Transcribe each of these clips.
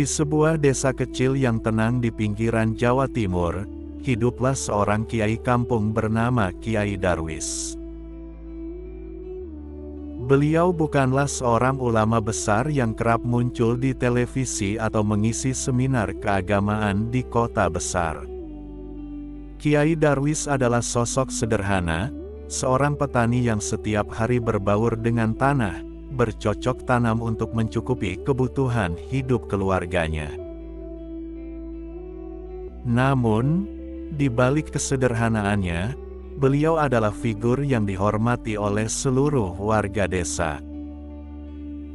Di sebuah desa kecil yang tenang di pinggiran Jawa Timur, hiduplah seorang kiai kampung bernama Kiai Darwis. Beliau bukanlah seorang ulama besar yang kerap muncul di televisi atau mengisi seminar keagamaan di kota besar. Kiai Darwis adalah sosok sederhana, seorang petani yang setiap hari berbaur dengan tanah, bercocok tanam untuk mencukupi kebutuhan hidup keluarganya. Namun, di balik kesederhanaannya, beliau adalah figur yang dihormati oleh seluruh warga desa.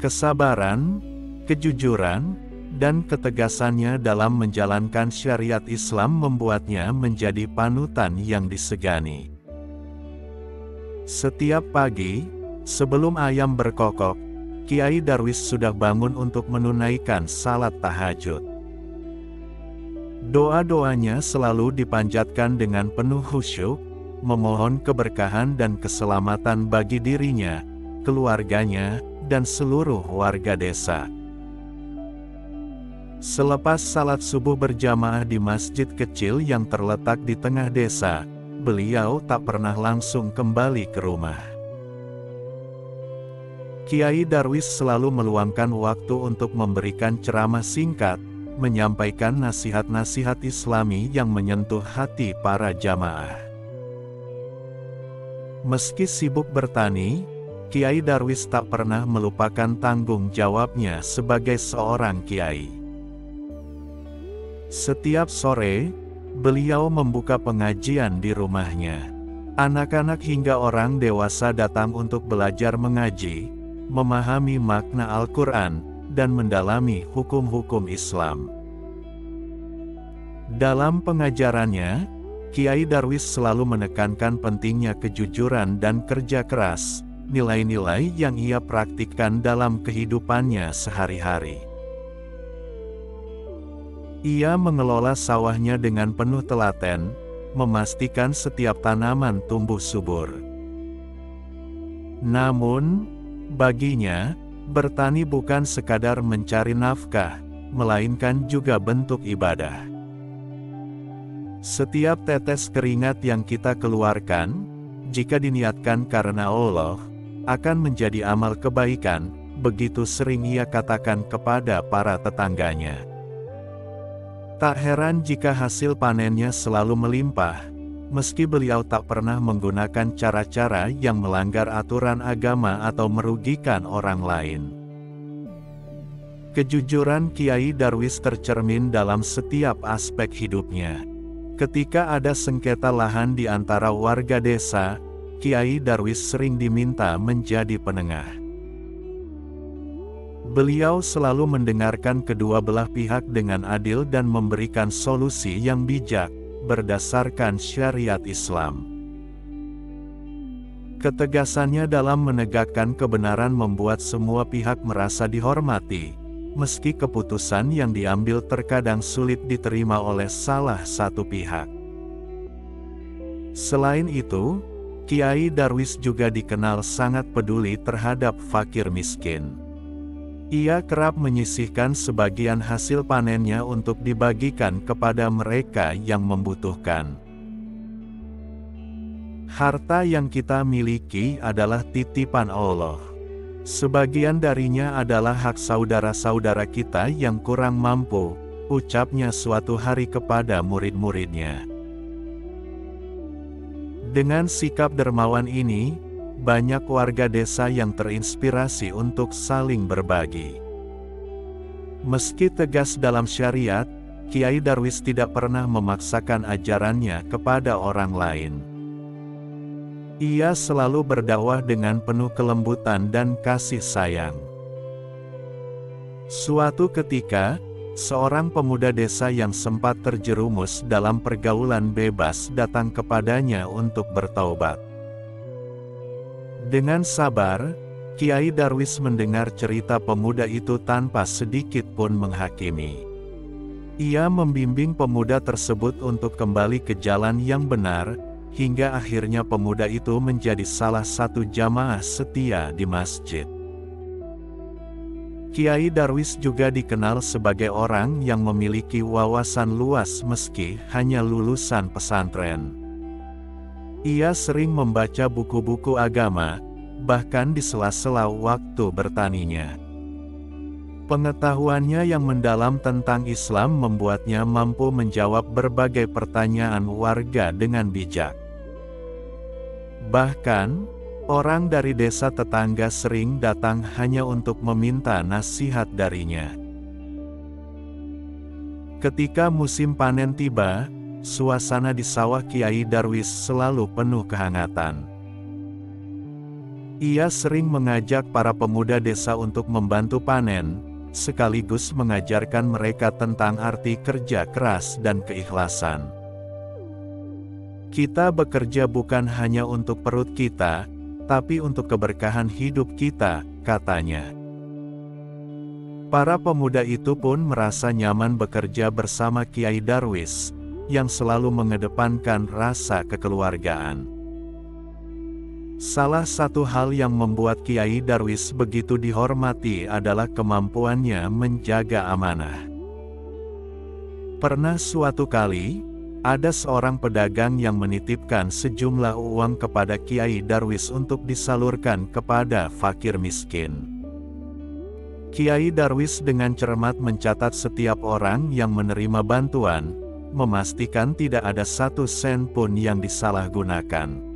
Kesabaran, kejujuran, dan ketegasannya dalam menjalankan syariat Islam membuatnya menjadi panutan yang disegani. Setiap pagi, sebelum ayam berkokok, Kiai Darwis sudah bangun untuk menunaikan salat tahajud. Doa-doanya selalu dipanjatkan dengan penuh khusyuk, memohon keberkahan dan keselamatan bagi dirinya, keluarganya, dan seluruh warga desa. Selepas salat subuh berjamaah di masjid kecil yang terletak di tengah desa, beliau tak pernah langsung kembali ke rumah. Kiai Darwis selalu meluangkan waktu untuk memberikan ceramah singkat, menyampaikan nasihat-nasihat Islami yang menyentuh hati para jamaah. Meski sibuk bertani, Kiai Darwis tak pernah melupakan tanggung jawabnya sebagai seorang kiai. Setiap sore, beliau membuka pengajian di rumahnya. Anak-anak hingga orang dewasa datang untuk belajar mengaji, memahami makna Al-Quran, dan mendalami hukum-hukum Islam. Dalam pengajarannya, Kiai Darwis selalu menekankan pentingnya kejujuran dan kerja keras, nilai-nilai yang ia praktikkan dalam kehidupannya sehari-hari. Ia mengelola sawahnya dengan penuh telaten, memastikan setiap tanaman tumbuh subur. Namun, baginya, bertani bukan sekadar mencari nafkah, melainkan juga bentuk ibadah. Setiap tetes keringat yang kita keluarkan, jika diniatkan karena Allah, akan menjadi amal kebaikan, begitu sering ia katakan kepada para tetangganya. Tak heran jika hasil panennya selalu melimpah, meski beliau tak pernah menggunakan cara-cara yang melanggar aturan agama atau merugikan orang lain. Kejujuran Kiai Darwis tercermin dalam setiap aspek hidupnya. Ketika ada sengketa lahan di antara warga desa, Kiai Darwis sering diminta menjadi penengah. Beliau selalu mendengarkan kedua belah pihak dengan adil dan memberikan solusi yang bijak, berdasarkan syariat Islam. Ketegasannya dalam menegakkan kebenaran membuat semua pihak merasa dihormati, meski keputusan yang diambil terkadang sulit diterima oleh salah satu pihak. Selain itu, Kiai Darwis juga dikenal sangat peduli terhadap fakir miskin. Ia kerap menyisihkan sebagian hasil panennya untuk dibagikan kepada mereka yang membutuhkan. Harta yang kita miliki adalah titipan Allah. Sebagian darinya adalah hak saudara-saudara kita yang kurang mampu, ucapnya suatu hari kepada murid-muridnya. Dengan sikap dermawan ini, banyak warga desa yang terinspirasi untuk saling berbagi. Meski tegas dalam syariat, Kiai Darwis tidak pernah memaksakan ajarannya kepada orang lain. Ia selalu berdakwah dengan penuh kelembutan dan kasih sayang. Suatu ketika, seorang pemuda desa yang sempat terjerumus dalam pergaulan bebas datang kepadanya untuk bertaubat. Dengan sabar, Kiai Darwis mendengar cerita pemuda itu tanpa sedikit pun menghakimi. Ia membimbing pemuda tersebut untuk kembali ke jalan yang benar, hingga akhirnya pemuda itu menjadi salah satu jamaah setia di masjid. Kiai Darwis juga dikenal sebagai orang yang memiliki wawasan luas meski hanya lulusan pesantren. Ia sering membaca buku-buku agama, bahkan di sela-sela waktu bertaninya. Pengetahuannya yang mendalam tentang Islam membuatnya mampu menjawab berbagai pertanyaan warga dengan bijak. Bahkan, orang dari desa tetangga sering datang hanya untuk meminta nasihat darinya. Ketika musim panen tiba, suasana di sawah Kiai Darwis selalu penuh kehangatan. Ia sering mengajak para pemuda desa untuk membantu panen, sekaligus mengajarkan mereka tentang arti kerja keras dan keikhlasan. Kita bekerja bukan hanya untuk perut kita, tapi untuk keberkahan hidup kita, katanya. Para pemuda itu pun merasa nyaman bekerja bersama Kiai Darwis, yang selalu mengedepankan rasa kekeluargaan. Salah satu hal yang membuat Kiai Darwis begitu dihormati adalah kemampuannya menjaga amanah. Pernah suatu kali, ada seorang pedagang yang menitipkan sejumlah uang kepada Kiai Darwis untuk disalurkan kepada fakir miskin. Kiai Darwis dengan cermat mencatat setiap orang yang menerima bantuan, memastikan tidak ada satu sen pun yang disalahgunakan.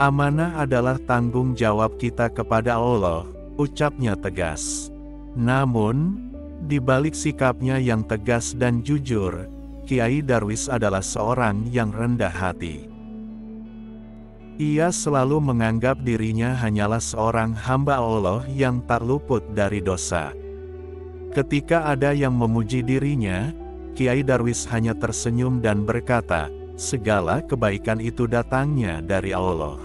Amanah adalah tanggung jawab kita kepada Allah, ucapnya tegas. Namun, di balik sikapnya yang tegas dan jujur, Kiai Darwis adalah seorang yang rendah hati. Ia selalu menganggap dirinya hanyalah seorang hamba Allah yang tak luput dari dosa. Ketika ada yang memuji dirinya, Kiai Darwis hanya tersenyum dan berkata, "Segala kebaikan itu datangnya dari Allah.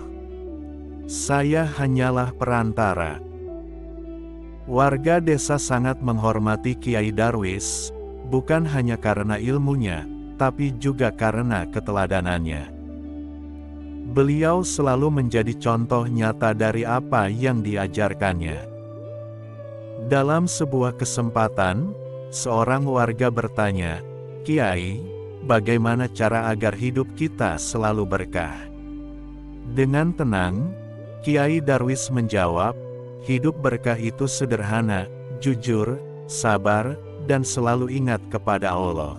Saya hanyalah perantara." Warga desa sangat menghormati Kiai Darwis, bukan hanya karena ilmunya, tapi juga karena keteladanannya. Beliau selalu menjadi contoh nyata dari apa yang diajarkannya. Dalam sebuah kesempatan, seorang warga bertanya, "Kiai, bagaimana cara agar hidup kita selalu berkah?" Dengan tenang, Kiai Darwis menjawab, "Hidup berkah itu sederhana, jujur, sabar, dan selalu ingat kepada Allah."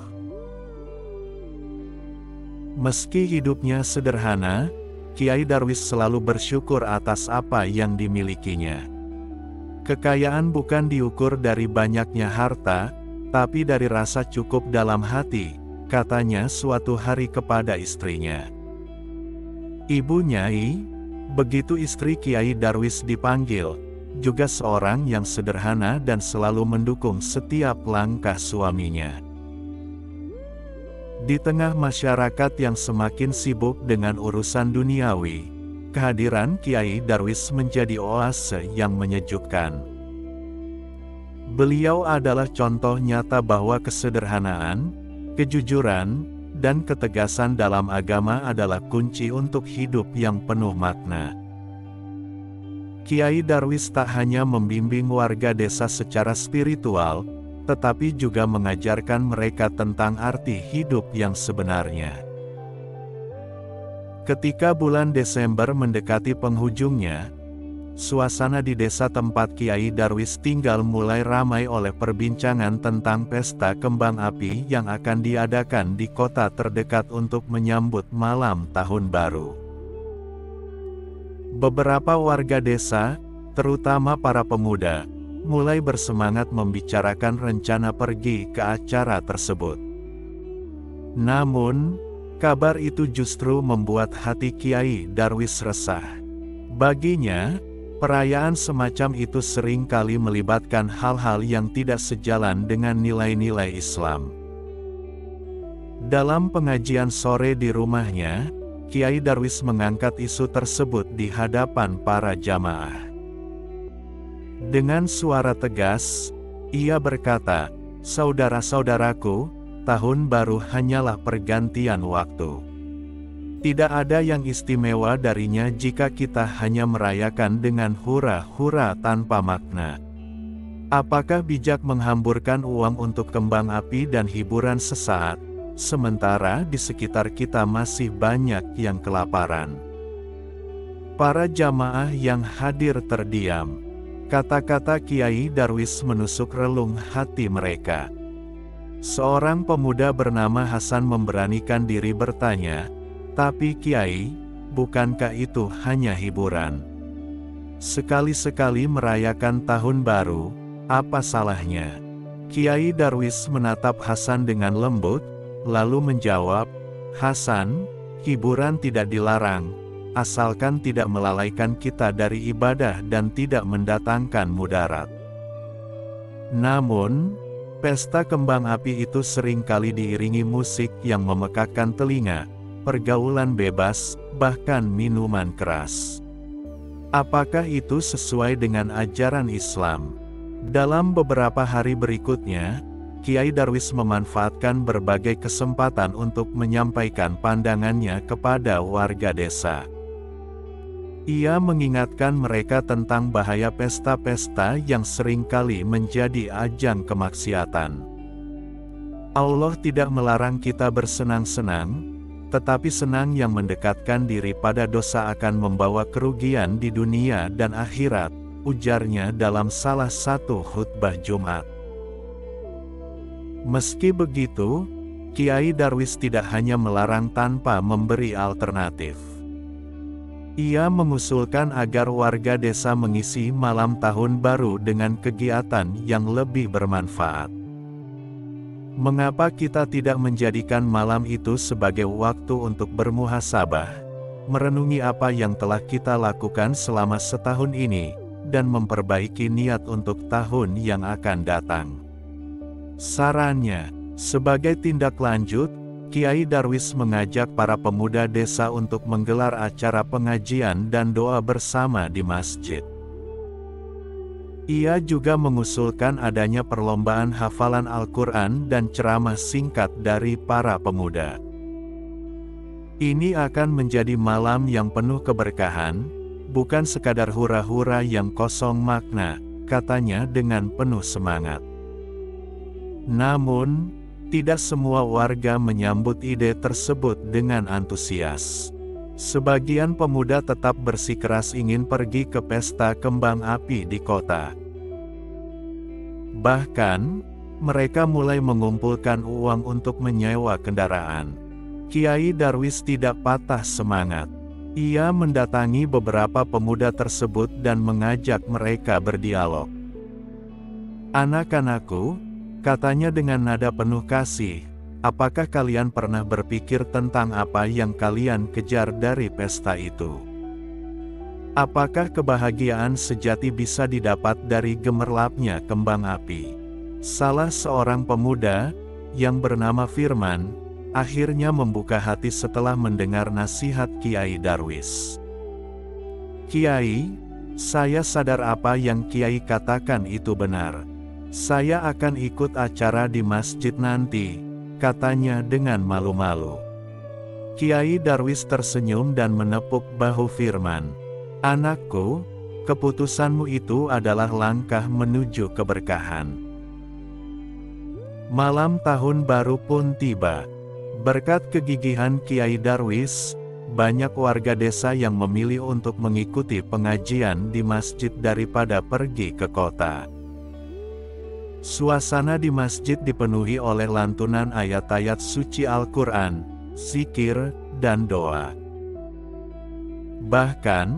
Meski hidupnya sederhana, Kiai Darwis selalu bersyukur atas apa yang dimilikinya. Kekayaan bukan diukur dari banyaknya harta, tapi dari rasa cukup dalam hati, katanya suatu hari kepada istrinya. "Ibu Nyai," begitu istri Kiai Darwis dipanggil, juga seorang yang sederhana dan selalu mendukung setiap langkah suaminya. Di tengah masyarakat yang semakin sibuk dengan urusan duniawi, kehadiran Kiai Darwis menjadi oase yang menyejukkan. Beliau adalah contoh nyata bahwa kesederhanaan, kejujuran, dan ketegasan dalam agama adalah kunci untuk hidup yang penuh makna. Kiai Darwis tak hanya membimbing warga desa secara spiritual, tetapi juga mengajarkan mereka tentang arti hidup yang sebenarnya. Ketika bulan Desember mendekati penghujungnya, suasana di desa tempat Kiai Darwis tinggal mulai ramai oleh perbincangan tentang pesta kembang api yang akan diadakan di kota terdekat untuk menyambut malam tahun baru. Beberapa warga desa, terutama para pemuda, mulai bersemangat membicarakan rencana pergi ke acara tersebut. Namun, kabar itu justru membuat hati Kiai Darwis resah. Baginya, perayaan semacam itu sering kali melibatkan hal-hal yang tidak sejalan dengan nilai-nilai Islam. Dalam pengajian sore di rumahnya, Kiai Darwis mengangkat isu tersebut di hadapan para jamaah. Dengan suara tegas, ia berkata, "Saudara-saudaraku, tahun baru hanyalah pergantian waktu. Tidak ada yang istimewa darinya jika kita hanya merayakan dengan hura-hura tanpa makna. Apakah bijak menghamburkan uang untuk kembang api dan hiburan sesaat, sementara di sekitar kita masih banyak yang kelaparan? Para jamaah yang hadir terdiam. Kata-kata Kiai Darwis menusuk relung hati mereka. Seorang pemuda bernama Hasan memberanikan diri bertanya, "Tapi Kiai, bukankah itu hanya hiburan? Sekali-sekali merayakan tahun baru, apa salahnya?" Kiai Darwis menatap Hasan dengan lembut, lalu menjawab, "Hasan, hiburan tidak dilarang, asalkan tidak melalaikan kita dari ibadah dan tidak mendatangkan mudarat. Namun, pesta kembang api itu seringkali diiringi musik yang memekakkan telinga, pergaulan bebas, bahkan minuman keras. Apakah itu sesuai dengan ajaran Islam?" Dalam beberapa hari berikutnya, Kiai Darwis memanfaatkan berbagai kesempatan untuk menyampaikan pandangannya kepada warga desa. Ia mengingatkan mereka tentang bahaya pesta-pesta yang seringkali menjadi ajang kemaksiatan. Allah tidak melarang kita bersenang-senang, tetapi senang yang mendekatkan diri pada dosa akan membawa kerugian di dunia dan akhirat, ujarnya dalam salah satu khutbah Jumat. Meski begitu, Kiai Darwis tidak hanya melarang tanpa memberi alternatif. Ia mengusulkan agar warga desa mengisi malam tahun baru dengan kegiatan yang lebih bermanfaat. Mengapa kita tidak menjadikan malam itu sebagai waktu untuk bermuhasabah, merenungi apa yang telah kita lakukan selama setahun ini, dan memperbaiki niat untuk tahun yang akan datang? Sarannya, sebagai tindak lanjut, Kiai Darwis mengajak para pemuda desa untuk menggelar acara pengajian dan doa bersama di masjid. Ia juga mengusulkan adanya perlombaan hafalan Al-Quran dan ceramah singkat dari para pemuda. Ini akan menjadi malam yang penuh keberkahan, bukan sekadar hura-hura yang kosong makna, katanya dengan penuh semangat. Namun, tidak semua warga menyambut ide tersebut dengan antusias. Sebagian pemuda tetap bersikeras ingin pergi ke pesta kembang api di kota. Bahkan, mereka mulai mengumpulkan uang untuk menyewa kendaraan. Kiai Darwis tidak patah semangat. Ia mendatangi beberapa pemuda tersebut dan mengajak mereka berdialog. "Anak-anakku," katanya dengan nada penuh kasih, "apakah kalian pernah berpikir tentang apa yang kalian kejar dari pesta itu? Apakah kebahagiaan sejati bisa didapat dari gemerlapnya kembang api?" Salah seorang pemuda, yang bernama Firman, akhirnya membuka hati setelah mendengar nasihat Kiai Darwis. "Kiai, saya sadar apa yang Kiai katakan itu benar. Saya akan ikut acara di masjid nanti," katanya dengan malu-malu. Kiai Darwis tersenyum dan menepuk bahu Firman. "Anakku, keputusanmu itu adalah langkah menuju keberkahan." Malam tahun baru pun tiba. Berkat kegigihan Kiai Darwis, banyak warga desa yang memilih untuk mengikuti pengajian di masjid daripada pergi ke kota. Suasana di masjid dipenuhi oleh lantunan ayat-ayat suci Al-Quran, zikir, dan doa. Bahkan,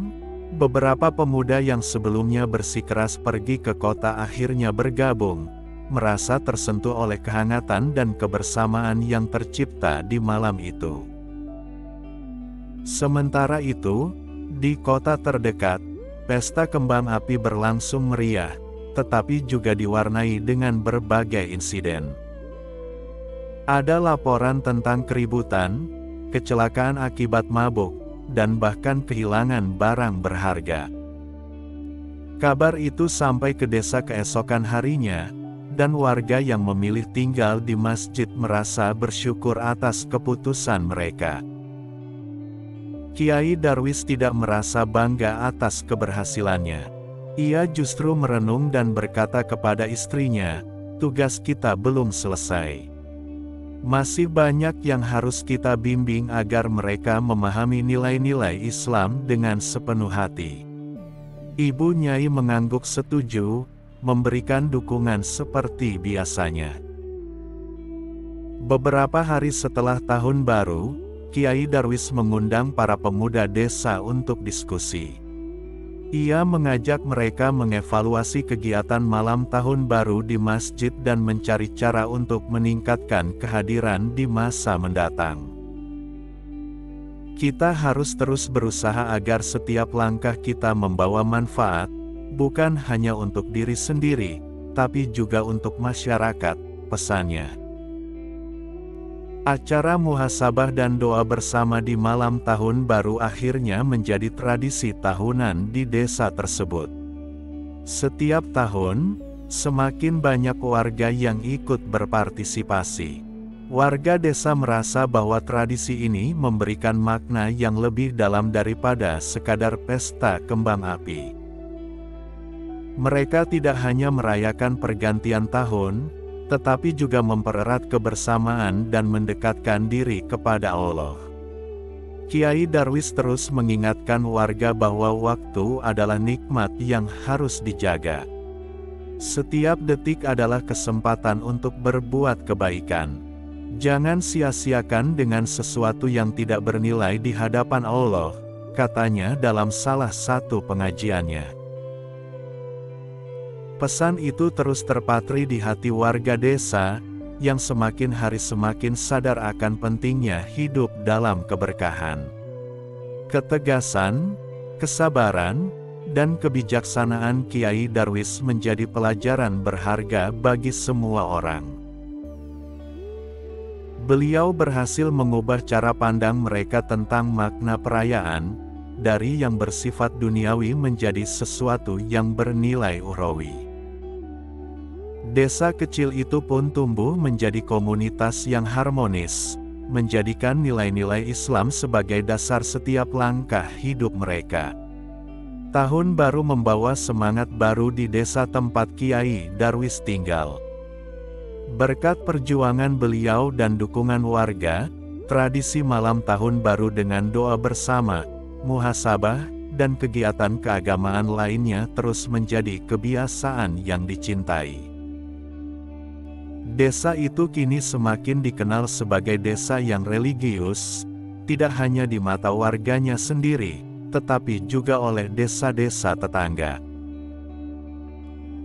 beberapa pemuda yang sebelumnya bersikeras pergi ke kota akhirnya bergabung, merasa tersentuh oleh kehangatan dan kebersamaan yang tercipta di malam itu. Sementara itu, di kota terdekat, pesta kembang api berlangsung meriah, tetapi juga diwarnai dengan berbagai insiden. Ada laporan tentang keributan, kecelakaan akibat mabuk, dan bahkan kehilangan barang berharga. Kabar itu sampai ke desa keesokan harinya, dan warga yang memilih tinggal di masjid merasa bersyukur atas keputusan mereka. Kiai Darwis tidak merasa bangga atas keberhasilannya. Ia justru merenung dan berkata kepada istrinya, "Tugas kita belum selesai. Masih banyak yang harus kita bimbing agar mereka memahami nilai-nilai Islam dengan sepenuh hati." Ibu Nyai mengangguk setuju, memberikan dukungan seperti biasanya. Beberapa hari setelah Tahun Baru, Kiai Darwis mengundang para pemuda desa untuk diskusi. Ia mengajak mereka mengevaluasi kegiatan malam Tahun Baru di masjid dan mencari cara untuk meningkatkan kehadiran di masa mendatang. Kita harus terus berusaha agar setiap langkah kita membawa manfaat, bukan hanya untuk diri sendiri, tapi juga untuk masyarakat, pesannya. Acara muhasabah dan doa bersama di malam Tahun Baru akhirnya menjadi tradisi tahunan di desa tersebut. Setiap tahun, semakin banyak warga yang ikut berpartisipasi. Warga desa merasa bahwa tradisi ini memberikan makna yang lebih dalam daripada sekadar pesta kembang api. Mereka tidak hanya merayakan pergantian tahun, tetapi juga mempererat kebersamaan dan mendekatkan diri kepada Allah. Kiai Darwis terus mengingatkan warga bahwa waktu adalah nikmat yang harus dijaga. Setiap detik adalah kesempatan untuk berbuat kebaikan. Jangan sia-siakan dengan sesuatu yang tidak bernilai di hadapan Allah, katanya dalam salah satu pengajiannya. Pesan itu terus terpatri di hati warga desa, yang semakin hari semakin sadar akan pentingnya hidup dalam keberkahan. Ketegasan, kesabaran, dan kebijaksanaan Kiai Darwis menjadi pelajaran berharga bagi semua orang. Beliau berhasil mengubah cara pandang mereka tentang makna perayaan, dari yang bersifat duniawi menjadi sesuatu yang bernilai ukhrawi. Desa kecil itu pun tumbuh menjadi komunitas yang harmonis, menjadikan nilai-nilai Islam sebagai dasar setiap langkah hidup mereka. Tahun Baru membawa semangat baru di desa tempat Kiai Darwis tinggal. Berkat perjuangan beliau dan dukungan warga, tradisi malam Tahun Baru dengan doa bersama, muhasabah, dan kegiatan keagamaan lainnya terus menjadi kebiasaan yang dicintai. Desa itu kini semakin dikenal sebagai desa yang religius, tidak hanya di mata warganya sendiri, tetapi juga oleh desa-desa tetangga.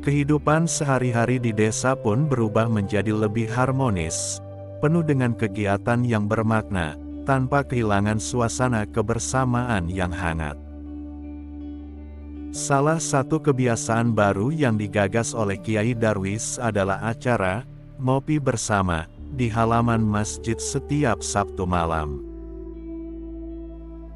Kehidupan sehari-hari di desa pun berubah menjadi lebih harmonis, penuh dengan kegiatan yang bermakna, tanpa kehilangan suasana kebersamaan yang hangat. Salah satu kebiasaan baru yang digagas oleh Kiai Darwis adalah acara ngopi bersama di halaman masjid setiap Sabtu malam.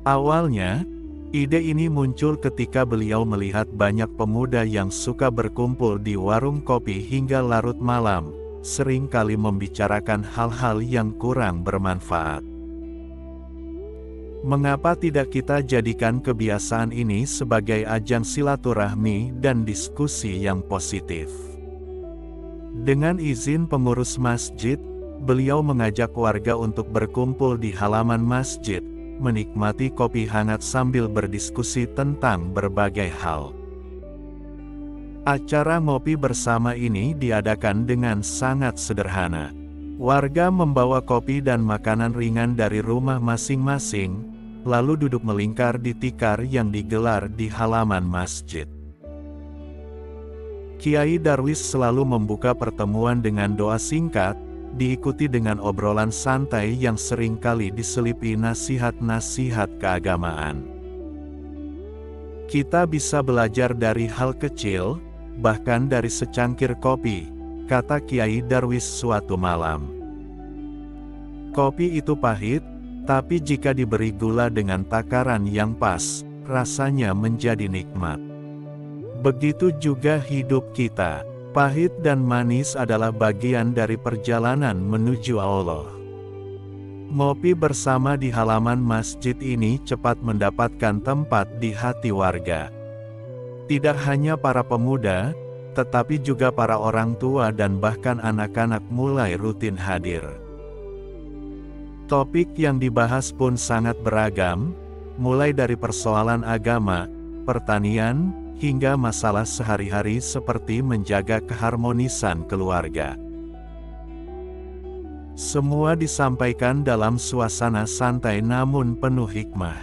Awalnya, ide ini muncul ketika beliau melihat banyak pemuda yang suka berkumpul di warung kopi hingga larut malam, seringkali membicarakan hal-hal yang kurang bermanfaat. Mengapa tidak kita jadikan kebiasaan ini sebagai ajang silaturahmi dan diskusi yang positif? Dengan izin pengurus masjid, beliau mengajak warga untuk berkumpul di halaman masjid, menikmati kopi hangat sambil berdiskusi tentang berbagai hal. Acara ngopi bersama ini diadakan dengan sangat sederhana. Warga membawa kopi dan makanan ringan dari rumah masing-masing, lalu duduk melingkar di tikar yang digelar di halaman masjid. Kiai Darwis selalu membuka pertemuan dengan doa singkat, diikuti dengan obrolan santai yang seringkali diselipi nasihat-nasihat keagamaan. Kita bisa belajar dari hal kecil, bahkan dari secangkir kopi, kata Kiai Darwis suatu malam. Kopi itu pahit, tapi jika diberi gula dengan takaran yang pas, rasanya menjadi nikmat. Begitu juga hidup kita, pahit dan manis adalah bagian dari perjalanan menuju Allah. Ngopi bersama di halaman masjid ini cepat mendapatkan tempat di hati warga. Tidak hanya para pemuda, tetapi juga para orang tua dan bahkan anak-anak mulai rutin hadir. Topik yang dibahas pun sangat beragam, mulai dari persoalan agama, pertanian, hingga masalah sehari-hari seperti menjaga keharmonisan keluarga. Semua disampaikan dalam suasana santai namun penuh hikmah.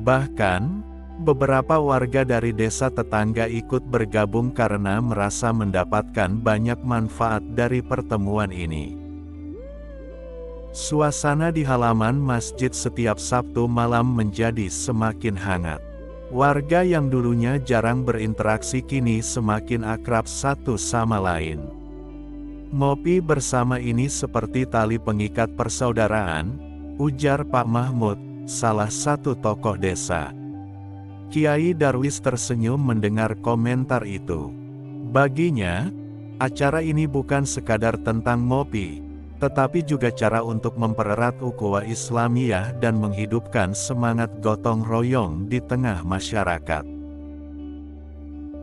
Bahkan, beberapa warga dari desa tetangga ikut bergabung karena merasa mendapatkan banyak manfaat dari pertemuan ini. Suasana di halaman masjid setiap Sabtu malam menjadi semakin hangat. Warga yang dulunya jarang berinteraksi kini semakin akrab satu sama lain. Ngopi bersama ini seperti tali pengikat persaudaraan, ujar Pak Mahmud, salah satu tokoh desa. Kiai Darwis tersenyum mendengar komentar itu. Baginya, acara ini bukan sekadar tentang ngopi, tetapi juga cara untuk mempererat ukhuwah Islamiyah dan menghidupkan semangat gotong royong di tengah masyarakat.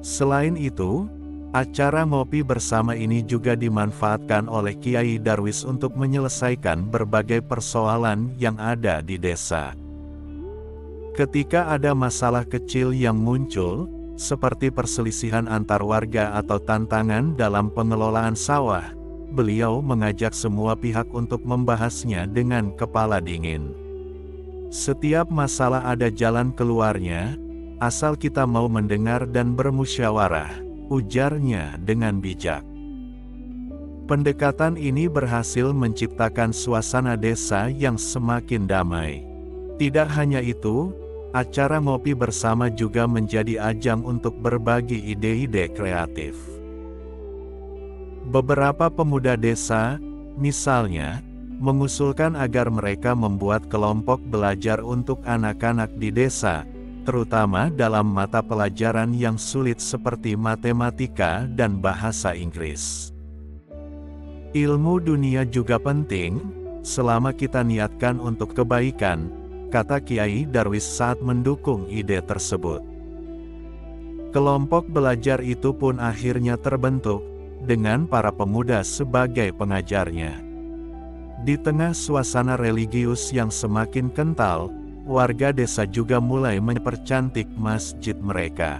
Selain itu, acara ngopi bersama ini juga dimanfaatkan oleh Kiai Darwis untuk menyelesaikan berbagai persoalan yang ada di desa. Ketika ada masalah kecil yang muncul, seperti perselisihan antar warga atau tantangan dalam pengelolaan sawah, beliau mengajak semua pihak untuk membahasnya dengan kepala dingin. Setiap masalah ada jalan keluarnya, asal kita mau mendengar dan bermusyawarah, ujarnya dengan bijak. Pendekatan ini berhasil menciptakan suasana desa yang semakin damai. Tidak hanya itu, acara ngopi bersama juga menjadi ajang untuk berbagi ide-ide kreatif. Beberapa pemuda desa, misalnya, mengusulkan agar mereka membuat kelompok belajar untuk anak-anak di desa, terutama dalam mata pelajaran yang sulit seperti matematika dan bahasa Inggris. Ilmu dunia juga penting, selama kita niatkan untuk kebaikan, kata Kiai Darwis saat mendukung ide tersebut. Kelompok belajar itu pun akhirnya terbentuk, dengan para pemuda sebagai pengajarnya. Di tengah suasana religius yang semakin kental, warga desa juga mulai mempercantik masjid mereka.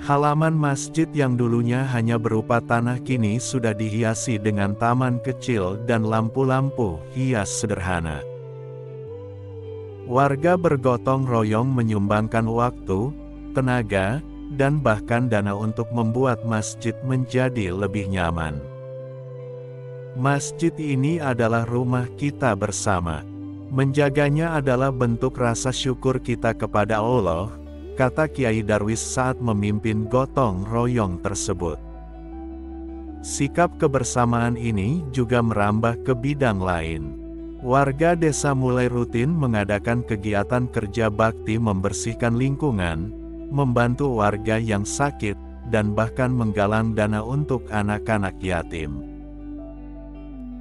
Halaman masjid yang dulunya hanya berupa tanah kini sudah dihiasi dengan taman kecil dan lampu-lampu hias sederhana. Warga bergotong royong menyumbangkan waktu, tenaga, dan bahkan dana untuk membuat masjid menjadi lebih nyaman. Masjid ini adalah rumah kita bersama. Menjaganya adalah bentuk rasa syukur kita kepada Allah, kata Kiai Darwis saat memimpin gotong royong tersebut. Sikap kebersamaan ini juga merambah ke bidang lain. Warga desa mulai rutin mengadakan kegiatan kerja bakti membersihkan lingkungan, membantu warga yang sakit, dan bahkan menggalang dana untuk anak-anak yatim.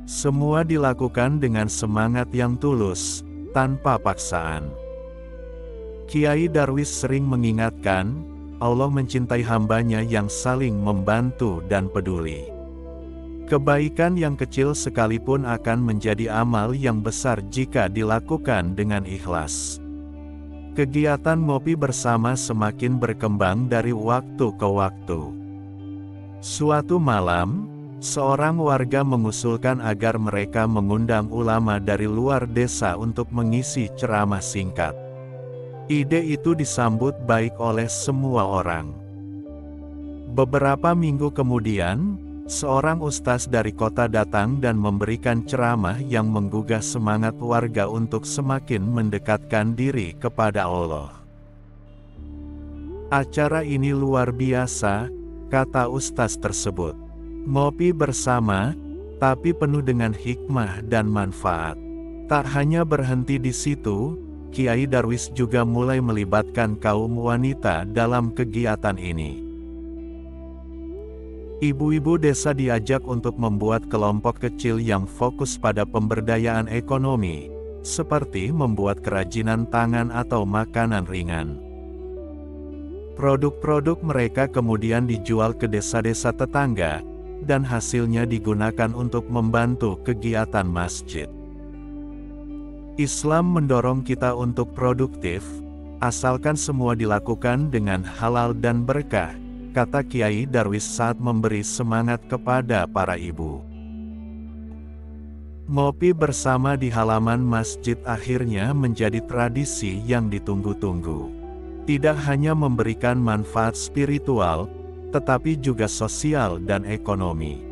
Semua dilakukan dengan semangat yang tulus, tanpa paksaan. Kiai Darwis sering mengingatkan, Allah mencintai hambanya yang saling membantu dan peduli. Kebaikan yang kecil sekalipun akan menjadi amal yang besar jika dilakukan dengan ikhlas. Kegiatan ngopi bersama semakin berkembang dari waktu ke waktu. Suatu malam, seorang warga mengusulkan agar mereka mengundang ulama dari luar desa untuk mengisi ceramah singkat. Ide itu disambut baik oleh semua orang. Beberapa minggu kemudian, seorang ustaz dari kota datang dan memberikan ceramah yang menggugah semangat warga untuk semakin mendekatkan diri kepada Allah. Acara ini luar biasa, kata ustaz tersebut. Ngopi bersama, tapi penuh dengan hikmah dan manfaat. Tak hanya berhenti di situ, Kiai Darwis juga mulai melibatkan kaum wanita dalam kegiatan ini. Ibu-ibu desa diajak untuk membuat kelompok kecil yang fokus pada pemberdayaan ekonomi, seperti membuat kerajinan tangan atau makanan ringan. Produk-produk mereka kemudian dijual ke desa-desa tetangga, dan hasilnya digunakan untuk membantu kegiatan masjid. Islam mendorong kita untuk produktif, asalkan semua dilakukan dengan halal dan berkah, kata Kiai Darwis saat memberi semangat kepada para ibu. Ngopi bersama di halaman masjid akhirnya menjadi tradisi yang ditunggu-tunggu. Tidak hanya memberikan manfaat spiritual, tetapi juga sosial dan ekonomi.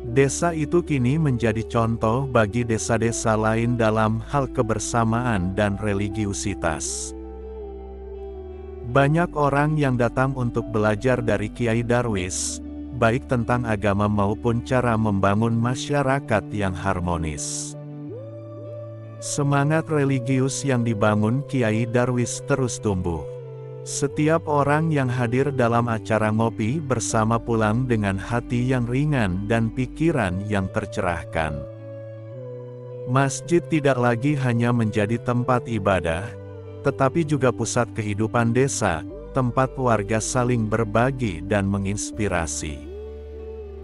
Desa itu kini menjadi contoh bagi desa-desa lain dalam hal kebersamaan dan religiusitas. Banyak orang yang datang untuk belajar dari Kiai Darwis, baik tentang agama maupun cara membangun masyarakat yang harmonis. Semangat religius yang dibangun Kiai Darwis terus tumbuh. Setiap orang yang hadir dalam acara ngopi bersama pulang dengan hati yang ringan dan pikiran yang tercerahkan. Masjid tidak lagi hanya menjadi tempat ibadah, tetapi juga pusat kehidupan desa, tempat warga saling berbagi dan menginspirasi.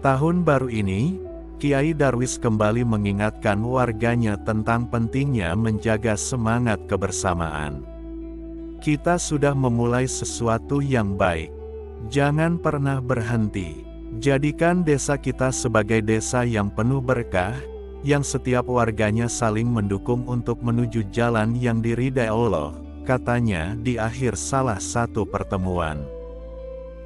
Tahun baru ini, Kiai Darwis kembali mengingatkan warganya tentang pentingnya menjaga semangat kebersamaan. Kita sudah memulai sesuatu yang baik. Jangan pernah berhenti. Jadikan desa kita sebagai desa yang penuh berkah, yang setiap warganya saling mendukung untuk menuju jalan yang diridai Allah, katanya di akhir salah satu pertemuan.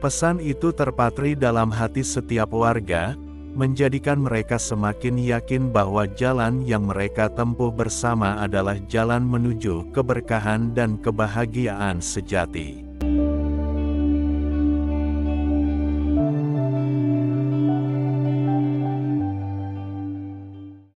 Pesan itu terpatri dalam hati setiap warga, menjadikan mereka semakin yakin bahwa jalan yang mereka tempuh bersama adalah jalan menuju keberkahan dan kebahagiaan sejati.